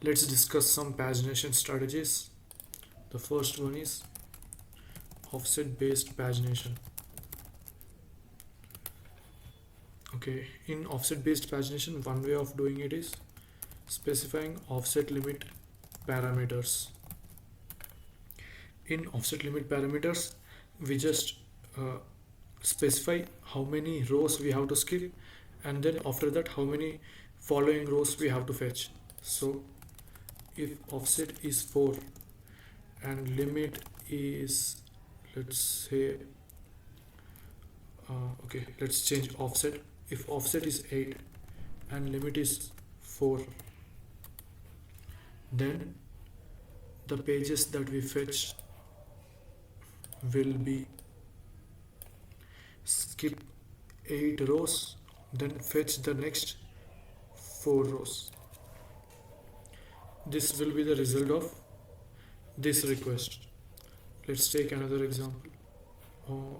Let's discuss some pagination strategies. The first one is offset based pagination. Okay, in offset based pagination, one way of doing it is specifying offset limit parameters. In offset limit parameters, we just uh, specify how many rows we have to skip, and then after that how many following rows we have to fetch. So if offset is 4 and limit is, let's say, okay, let's change offset. If offset is 8 and limit is 4, then the pages that we fetch will be skip 8 rows, then fetch the next 4 rows. This will be the result of this request. Let's take another example.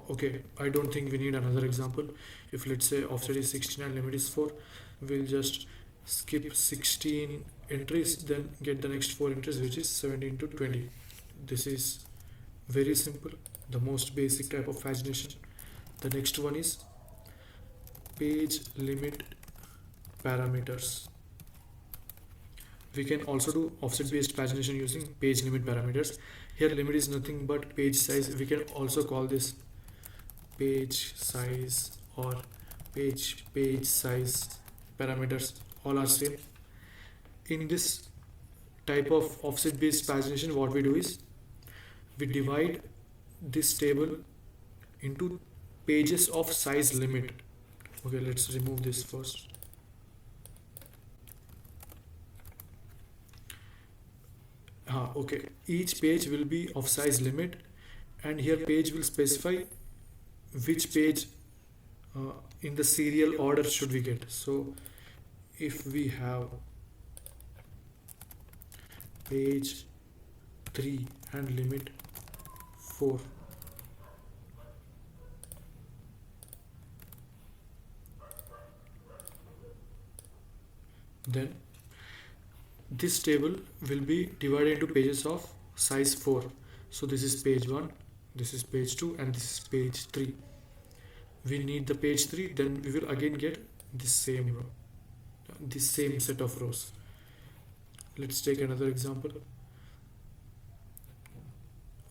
Okay, I don't think we need another example. If let's say offset is 16 and limit is 4, we'll just skip 16 entries, then get the next 4 entries, which is 17 to 20. This is very simple, the most basic type of pagination. The next one is page limit parameters. We can also do offset based pagination using page limit parameters. Here limit is nothing but page size. We can also call this page size or page size parameters. All are same. In this type of offset based pagination, what we do is we divide this table into pages of size limit. Okay, let's remove this first. Okay, each page will be of size limit, and here page will specify which page in the serial order should we get. So if we have page 3 and limit 4, then this table will be divided into pages of size 4. So this is page 1, this is page 2, and this is page 3. We need the page 3, then we will again get this same row, this same set of rows. Let's take another example.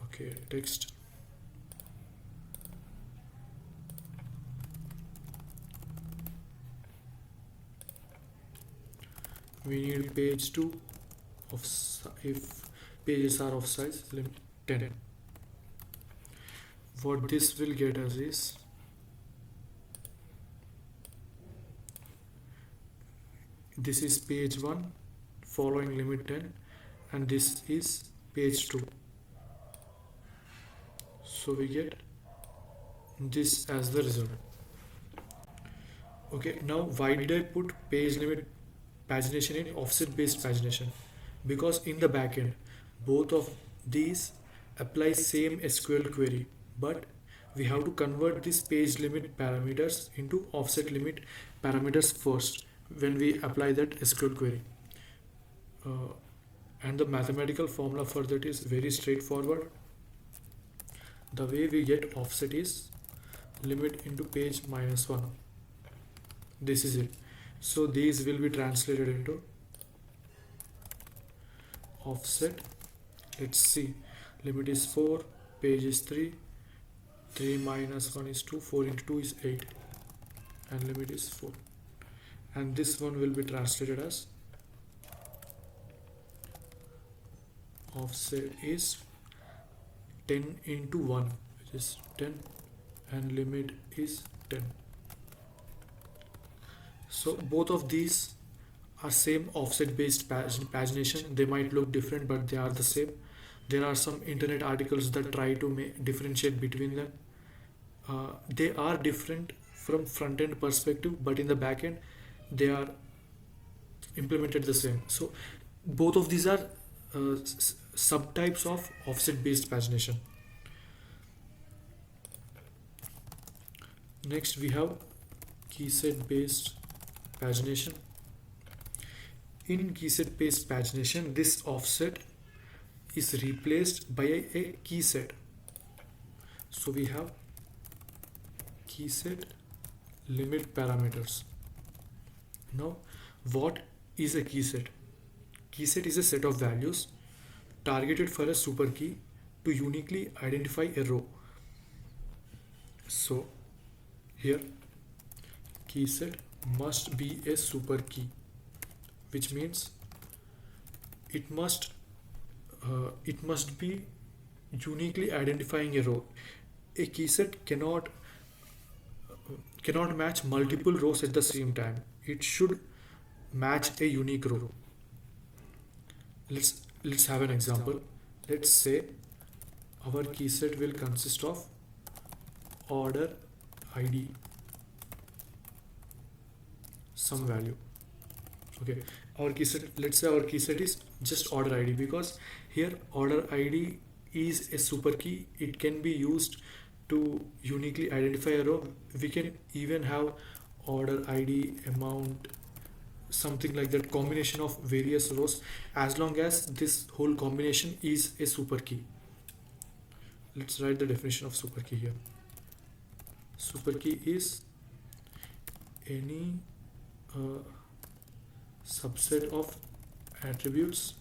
Okay, text. We need page 2 of if pages are of size limit 10. What this will get us is this is page 1 following limit 10, and this is page 2. So we get this as the result. Okay, now why did I put page limit pagination in offset based pagination? Because in the backend both of these apply same SQL query, but we have to convert this page limit parameters into offset limit parameters first when we apply that SQL query. And the mathematical formula for that is very straightforward. The way we get offset is limit into page -1. This is it. So these will be translated into offset. Let's see, limit is 4, page is 3, 3 minus 1 is 2, 4 into 2 is 8, and limit is 4. And this one will be translated as offset is 10 into 1, which is 10, and limit is 10. So both of these are same offset based pagination. They might look different, but they are the same. There are some internet articles that try to differentiate between them. They are different from front end perspective, but in the back end they are implemented the same. So both of these are subtypes of offset based pagination. Next we have Keyset based pagination. In keyset based pagination, this offset is replaced by a keyset. So we have keyset limit parameters. Now, what is a keyset? Keyset is a set of values targeted for a super key to uniquely identify a row. So here keyset must be a super key, which means it must be uniquely identifying a row. A keyset cannot match multiple rows at the same time. It should match a unique row. Let's have an example. Let's say our keyset will consist of order ID some value. Okay, our keyset, let's say our keyset is just order ID, because here order ID is a super key. It can be used to uniquely identify a row. We can even have order ID amount, something like that, combination of various rows, as long as this whole combination is a super key. Let's write the definition of super key here. Super key is any subset of attributes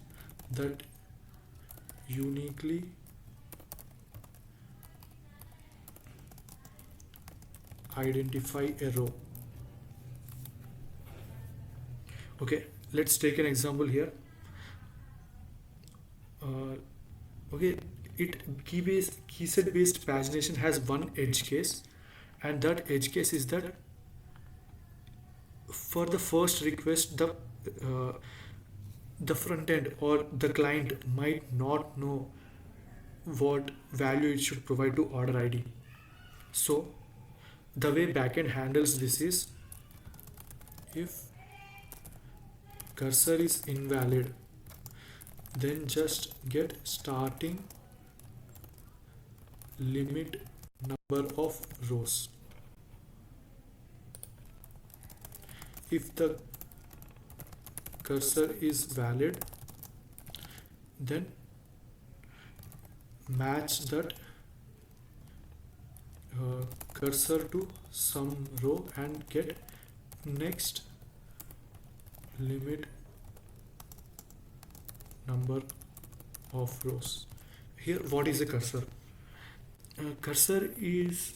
that uniquely identify a row. Okay, let's take an example here. Okay, keyset based pagination has one edge case, and that edge case is that for the first request, the front end or the client might not know what value it should provide to order ID. So the way backend handles this is, if cursor is invalid, then just get starting limit number of rows. If the cursor is valid, then match that cursor to some row and get next limit number of rows. Here, what is a cursor? Cursor is,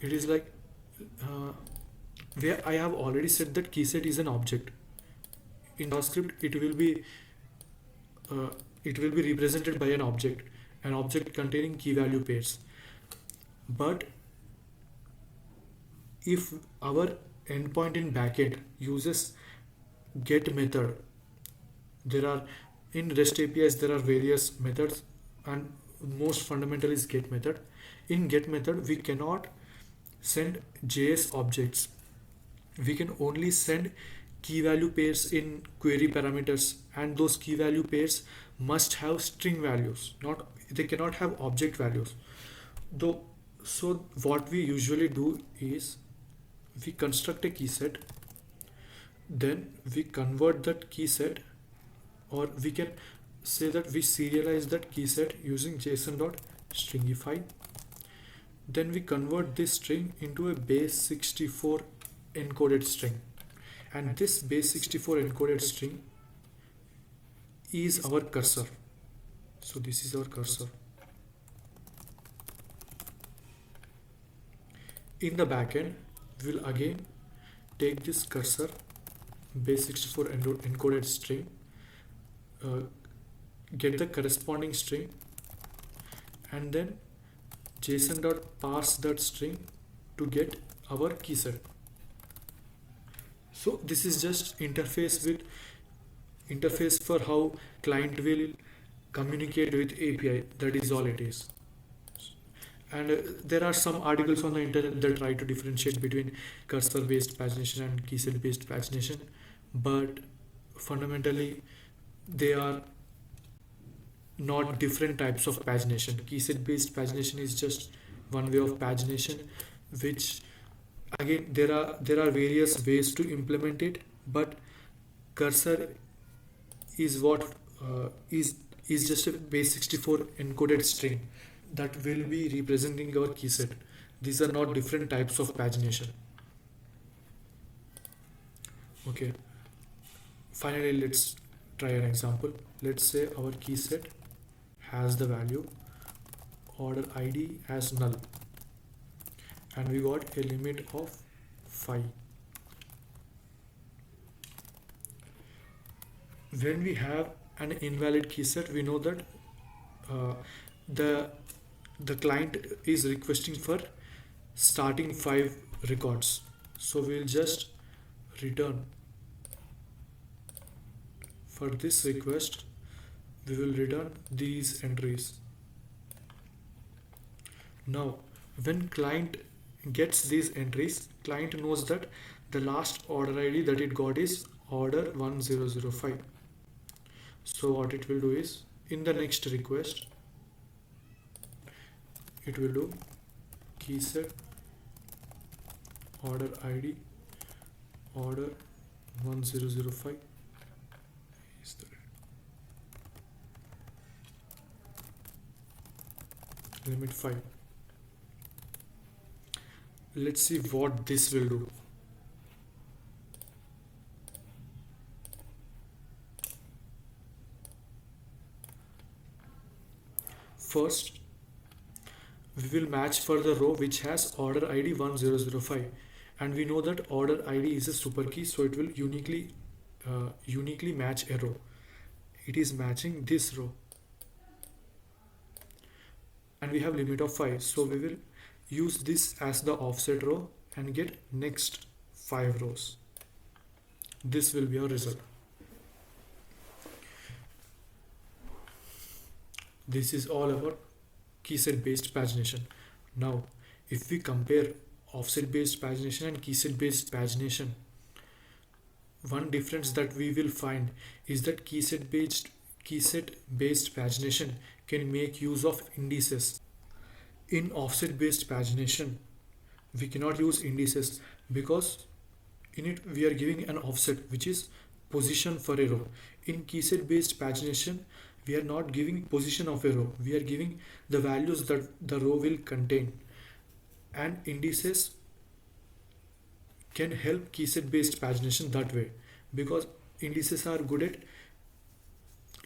it is like where I have already said that keyset is an object. In JavaScript, it will be represented by an object containing key value pairs. But if our endpoint in backend uses get method, in REST APIs there are various methods, and most fundamental is get method. In get method, we cannot send JS objects. We can only send key value pairs in query parameters, and those key value pairs must have string values. They cannot have object values. So what we usually do is we construct a keyset, then we convert that keyset, or we can say that we serialize that keyset using JSON.stringify. Then we convert this string into a base 64 encoded string, and this base 64 encoded string is our cursor. So this is our cursor. In the backend, we will again take this cursor base 64 encoded string, get the corresponding string, and then JSON.parse that string to get our keyset. So this is just interface for how client will communicate with API. That is all it is. And there are some articles on the internet that try to differentiate between cursor based pagination and keyset based pagination, but fundamentally they are not different types of pagination. Keyset based pagination is just one way of pagination, which again there are various ways to implement it, but cursor is what is just a base 64 encoded string that will be representing our key set. These are not different types of pagination. Okay, finally let's try an example. Let's say our key set has the value order id as null and we got a limit of 5. When we have an invalid key set, we know that uh, the client is requesting for starting 5 records, so we'll just return for this request. We will return these entries. Now when client gets these entries, client knows that the last order id that it got is order 1005. So what it will do is, in the next request it will do keyset order id order 1005 is the limit 5. Let's see what this will do. First we will match for the row which has order id 1005, and we know that order id is a super key, so it will uniquely match a row. It is matching this row and we have limit of 5, so we will use this as the offset row and get next 5 rows. This will be our result. This is all about keyset based pagination. Now if we compare offset based pagination and keyset based pagination, one difference that we will find is that keyset based pagination can make use of indices. In offset based pagination we cannot use indices because in it we are giving an offset which is position for a row. In keyset based pagination we are not giving position of a row, we are giving the values that the row will contain, and indices can help keyset based pagination that way, because indices are good at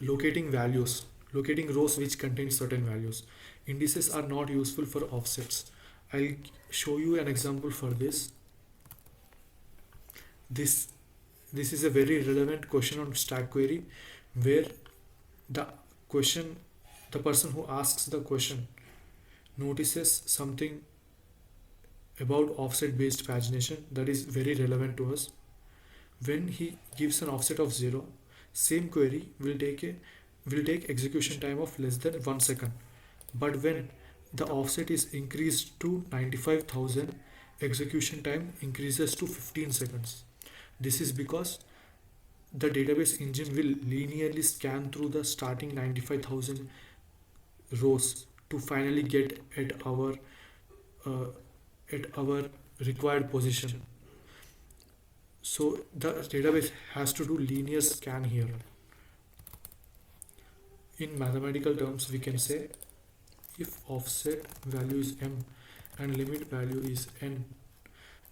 locating values, locating rows which contain certain values. Indices are not useful for offsets. I'll show you an example for this. This is a very relevant question on stack query, where the person who asks the question notices something about offset based pagination that is very relevant to us. When he gives an offset of 0, same query will take execution time of less than 1 second, but when the offset is increased to 95,000, execution time increases to 15 seconds. This is because the database engine will linearly scan through the starting 95,000 rows to finally get at our required position. So the database has to do linear scan here. In mathematical terms we can say if offset value is m and limit value is n,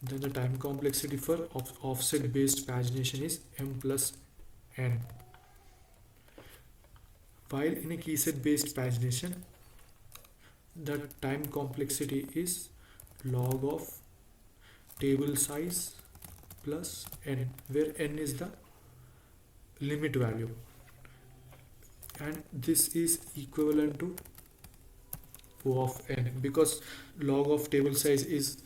then the time complexity for offset based pagination is m plus n. While in a keyset based pagination the time complexity is log of table size plus n, where n is the limit value, and this is equivalent to O of n, because log of table size is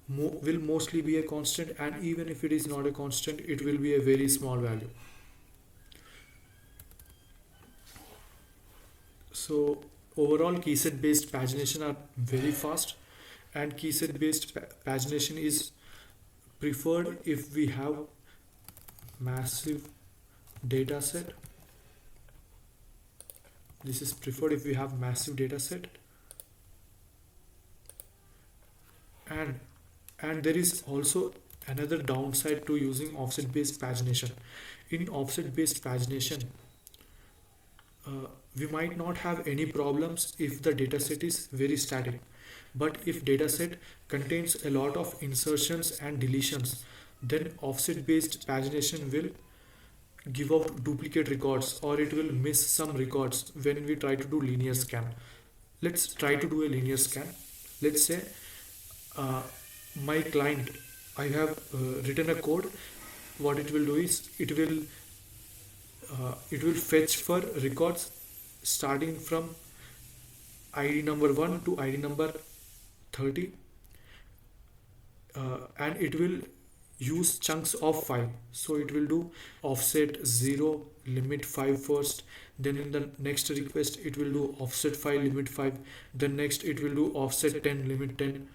will mostly be a constant, and even if it is not a constant it will be a very small value. So overall keyset based pagination are very fast, and keyset based pagination is preferred if we have massive data set. This is preferred if we have massive data set, and there is also another downside to using offset based pagination. In offset based pagination we might not have any problems if the dataset is very static. But if dataset contains a lot of insertions and deletions, then offset based pagination will give out duplicate records, or it will miss some records when we try to do linear scan. Let's try to do a linear scan. Let's say uh, my client, I have written a code. What it will do is it will fetch for records starting from ID number 1 to ID number 30, and it will use chunks of 5. So it will do offset 0 limit 5 first, then in the next request it will do offset 5 limit 5, then next it will do offset 10 limit 10.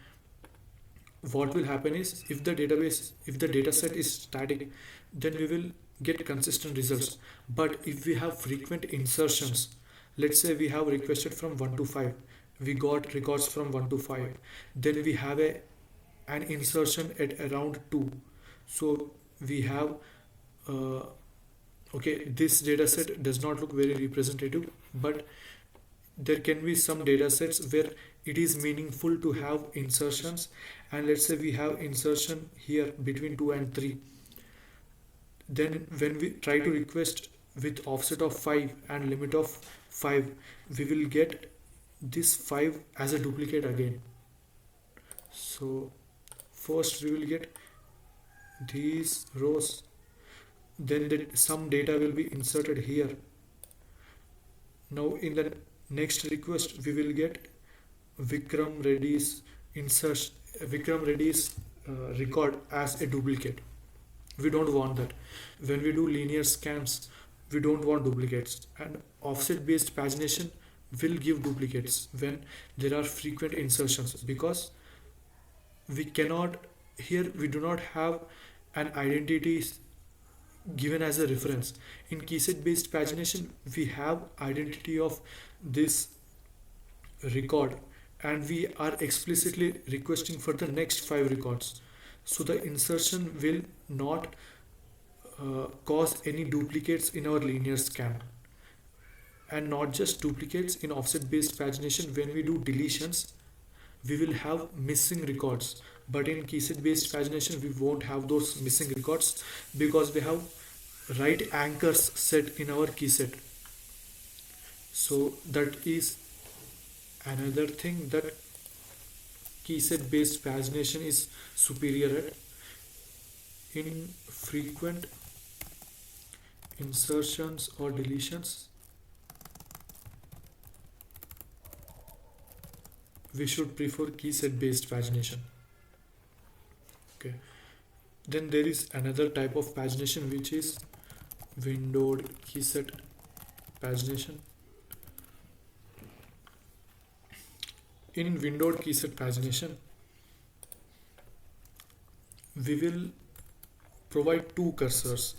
What will happen is, if the dataset is static, then we will get consistent results. But if we have frequent insertions, let's say we have requested from 1 to 5, we got records from 1 to 5, then we have an insertion at around 2. So we have uh, okay, this dataset does not look very representative, but there can be some datasets where it is meaningful to have insertions. And let's say we have insertion here between 2 and 3, then when we try to request with offset of 5 and limit of 5, we will get this 5 as a duplicate again. So first we will get these rows, then some data will be inserted here. Now in the next request we will get Vikram Reddy's record as a duplicate. We don't want that. When we do linear scans, we don't want duplicates, and offset based pagination will give duplicates when there are frequent insertions, because we cannot, here we do not have an identity given as a reference. In keyset based pagination we have identity of this record, and we are explicitly requesting for the next 5 records. So the insertion will not cause any duplicates in our linear scan. And not just duplicates, in offset based pagination when we do deletions, we will have missing records. But in keyset based pagination we won't have those missing records, because we have right anchors set in our keyset. So that is another thing that keyset based pagination is superior at. In frequent insertions or deletions, we should prefer keyset based pagination. Okay, then there is another type of pagination, which is windowed keyset pagination. In windowed keyset pagination, we will provide 2 cursors.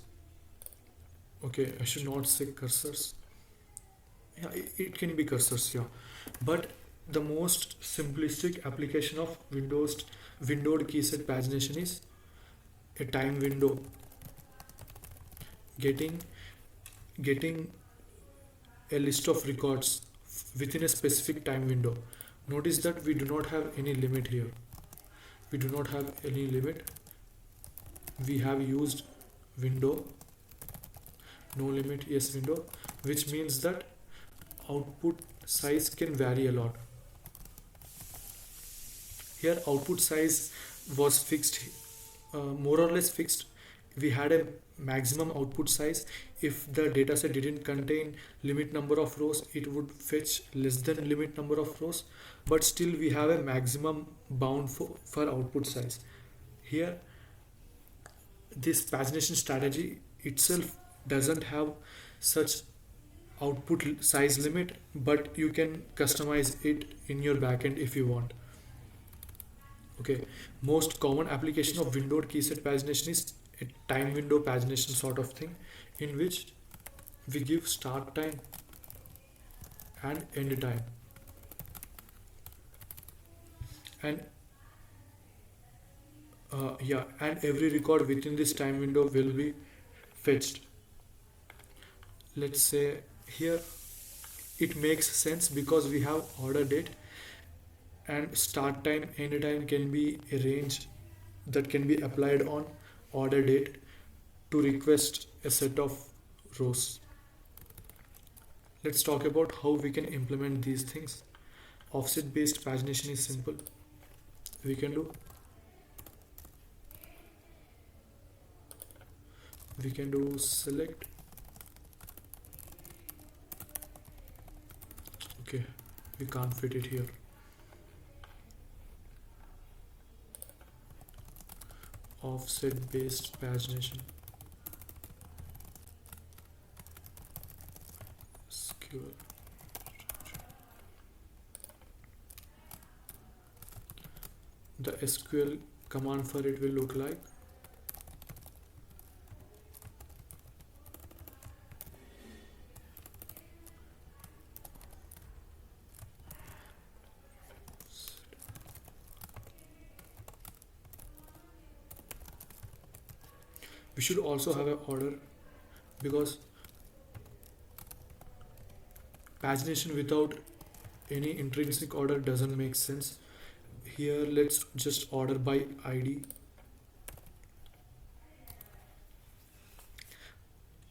Okay, I should not say cursors. Yeah, it can be cursors, yeah. But the most simplistic application of windowed keyset pagination is a time window. Getting a list of records within a specific time window. Notice that we do not have any limit here. We do not have any limit. We have used window, no limit, yes window, which means that output size can vary a lot. Here output size was fixed, more or less fixed. We had a maximum output size. If the dataset didn't contain limit number of rows, it would fetch less than limit number of rows, but still we have a maximum bound for output size. Here this pagination strategy itself doesn't have such output size limit, but you can customize it in your backend if you want. Okay, most common application of windowed keyset pagination is a time window pagination sort of thing, in which we give start time and end time, and and every record within this time window will be fetched. Let's say here it makes sense because we have order date and start time. Anytime can be a range that can be applied on order date to request a set of rows. Let's talk about how we can implement these things. Offset based pagination is simple. We can do select. Okay, we can't fit it here. Offset based pagination. SQL. The SQL command for it will look like we should also have an order, because pagination without any intrinsic order doesn't make sense. Here let's just order by ID.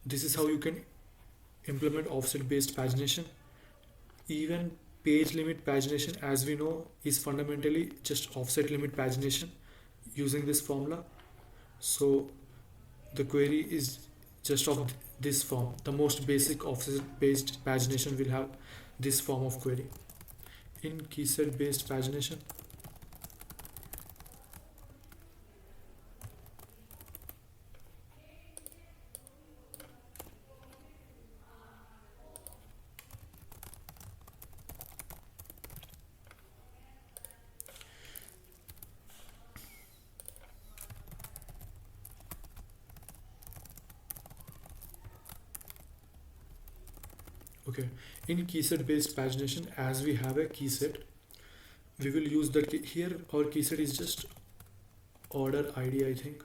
This is how you can implement offset based pagination. Even page limit pagination, as we know, is fundamentally just offset limit pagination using this formula. So the query is just of this form. The most basic offset based pagination will have this form of query. In keyset based pagination, okay, in keyset based pagination, as we have a keyset, we will use that here. Our keyset is just order ID. I think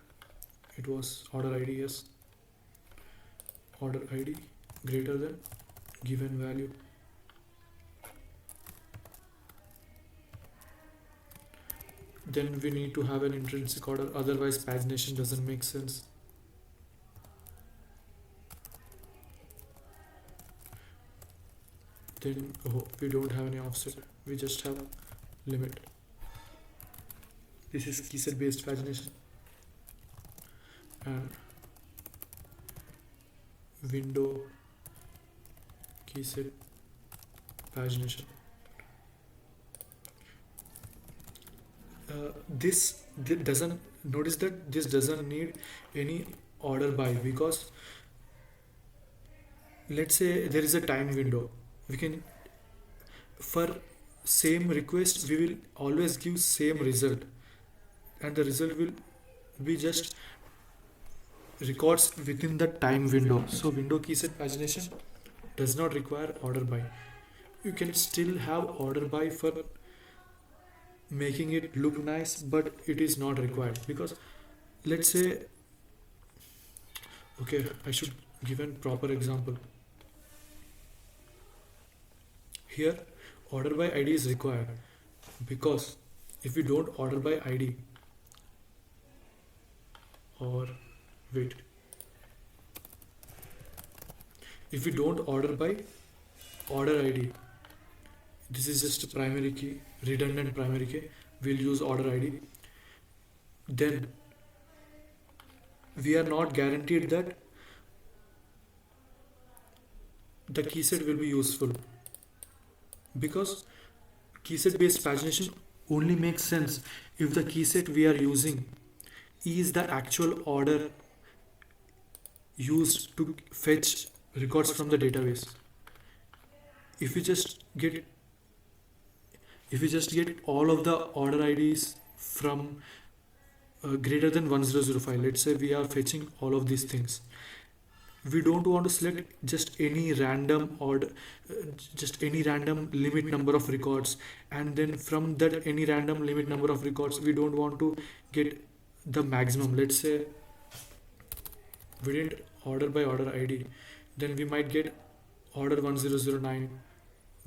it was order ID. Yes, order ID greater than given value. Then we need to have an intrinsic order, otherwise pagination doesn't make sense. Then we don't have any offset, we just have limit. This is keyset based pagination. And window keyset pagination. This doesn't, notice that this doesn't need any order by, because let's say there is a time window. We can, for same request, we will always give same result, and the result will be just records within the time window. So window keyset pagination does not require order by. You can still have order by for making it look nice, but it is not required, because let's say, okay, I should give a proper example. Here order by ID is required, because if we don't order by ID, or wait, if we don't order by order ID, this is just a primary key, redundant primary key, we'll use order ID, then we are not guaranteed that the keyset will be useful, because keyset based pagination only makes sense if the keyset we are using is the actual order used to fetch records from the database. If we just get all of the order IDs from greater than 1005, let's say we are fetching all of these things, we don't want to select just any random order, just any random limit number of records, and then from that any random limit number of records we don't want to get the maximum. Let's say we didn't order by order ID, then we might get order 1009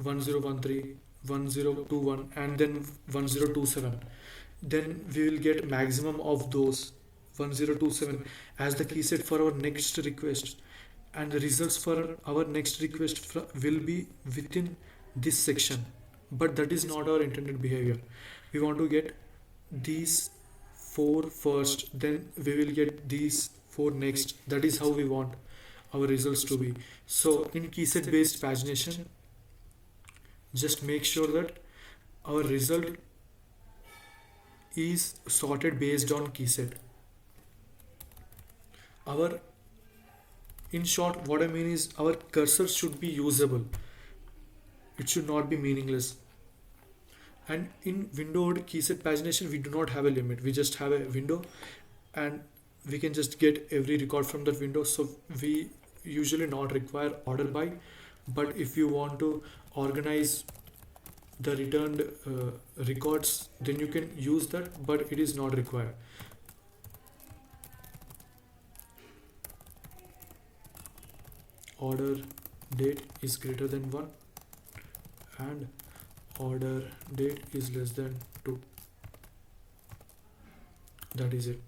1013, 1021, and then 1027, then we will get maximum of those 1027 as the key set for our next request, and the results for our next request will be within this section. But that is not our intended behavior. We want to get these four first, then we will get these four next. That is how we want our results to be. So in key set based pagination, just make sure that our result is sorted based on key set. Our, in short, what I mean is our cursor should be usable. It should not be meaningless. And in windowed key set pagination, we do not have a limit. We just have a window, and we can just get every record from that window. So we usually not require order by, but if you want to organize the returned records, then you can use that, but it is not required. Order date is greater than 1 and order date is less than 2. That is it.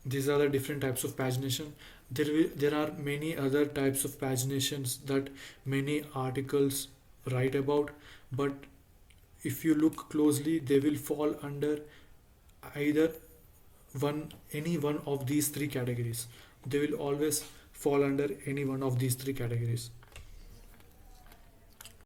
These are the different types of pagination. There are many other types of paginations that many articles write about, but if you look closely, they will fall under either any one of these three categories. They will always fall under any one of these three categories.